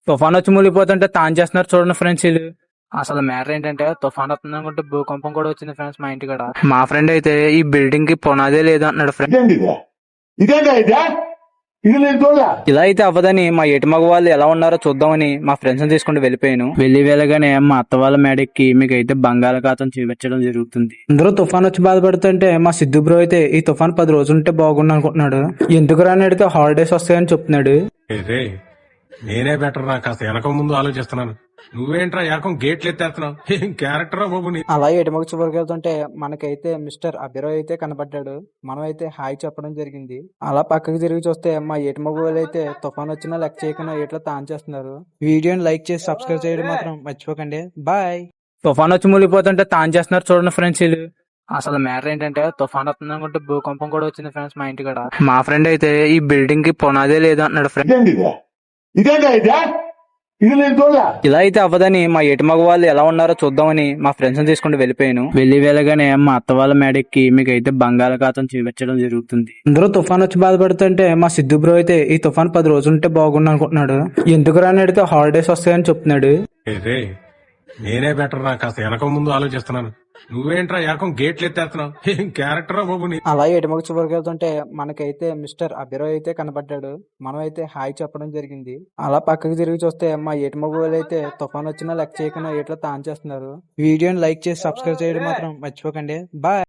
తుఫాన్ వచ్చి మునిగిపోతుంటే తాను చేస్తున్నారు చూడండి ఫ్రెండ్స్ వీళ్ళు. అసలు మ్యాటర్ ఏంటంటే తుఫాన్ వస్తుంది అనుకుంటే భూకంపం కూడా వచ్చింది ఫ్రెండ్స్ మా ఇంటి కూడా. మా ఫ్రెండ్ అయితే ఈ బిల్డింగ్ కి పునాదే లేదు అంటున్నాడు ఫ్రెండ్. ఇలా అయితే అవ్వదని మా ఏటి మగ వాళ్ళు ఎలా ఉన్నారో చూద్దామని మా ఫ్రెండ్స్ తీసుకుంటూ వెళ్ళిపోయాను. వెళ్ళగానే మా అత్త వాళ్ళ మేడకి మీకైతే బంగాళాఖాతం చూపించడం జరుగుతుంది. అందరూ తుఫాన్ వచ్చి బాధపడుతుంటే మా సిద్ధు బ్రో అయితే ఈ తుఫాన్ 10 రోజులు ఉంటే బాగుండు అనుకుంటున్నాడు. ఎందుకు రాని అడిగితే హాలిడేస్ వస్తాయని చెప్తున్నాడు. నేనే బెటర్ రా, కాస్త వెనక ముందు ఆలోచిస్తున్నాను. నువ్వేంట్రా ఏకం గేట్లు ఎత్తేస్తున్నావు? ఏం క్యారెక్టరా బాబు నీ. అలా ఎటుమగ చివరికి వెళ్తుంటే మనకైతే మిస్టర్ అభిరాయ్ అయితే కనబడ్డాడు. మనం అయితే హాయ్ చెప్పడం జరిగింది. అలా పక్కకి తిరిగి చూస్తే మా ఏటిమగ వాళ్ళు అయితే తుఫాన్ వచ్చినా లెక్క చేయకుండా ఎట్లా తాను చేస్తున్నారు. వీడియోని లైక్ చేసి సబ్స్క్రైబ్ చేయడం మాత్రం మర్చిపోకండి. బాయ్. తుఫాన్ వచ్చి మునిగిపోతుంటే తాను చేస్తున్నారు చూడండి ఫ్రెండ్స్ వీళ్ళు. అసలు మ్యాటర్ ఏంటంటే తుఫాన్ వస్తుంది అనుకుంటే భూకంపం కూడా వచ్చింది ఫ్రెండ్స్ మా ఇంటి కూడా. మా ఫ్రెండ్ అయితే ఈ బిల్డింగ్ కి పునాదే లేదు అంటున్నాడు ఫ్రెండ్. ఇలా అయితే అవ్వదని మా ఏటి మగ వాళ్ళు ఎలా ఉన్నారో చూద్దామని మా ఫ్రెండ్స్ తీసుకుంటూ వెళ్ళిపోయాను. వెళ్ళగానే మా అత్త వాళ్ళ మేడకి మీకైతే బంగాళాఖాతం చూపించడం జరుగుతుంది. అందరూ తుఫాన్ వచ్చి బాధపడుతుంటే మా సిద్ధు బ్రో అయితే ఈ తుఫాన్ 10 రోజులు ఉంటే బాగుండు అనుకుంటున్నాడు. ఎందుకు రాని అడిగితే హాలిడేస్ వస్తాయని చెప్తున్నాడు. నేనే బెటర్ రా, కాస్త వెనక ముందు ఆలోచిస్తున్నాను. నువ్వేంట్రా ఏకం గేట్లు ఎత్తేస్తున్నావు? ఏం క్యారెక్టరా బాబు నీ. అలా ఎటుమగ చివరికి వెళ్తుంటే మనకైతే మిస్టర్ అభిరాయ్ అయితే కనబడ్డాడు. మనం అయితే హాయ్ చెప్పడం జరిగింది. అలా పక్కకి తిరిగి చూస్తే మా ఏటిమగ వాళ్ళు అయితే తుఫాన్ వచ్చినా లెక్క చేయకుండా ఎట్లా తాను చేస్తున్నారు. వీడియోని లైక్ చేసి సబ్స్క్రైబ్ చేయడం మాత్రం మర్చిపోకండి. బాయ్.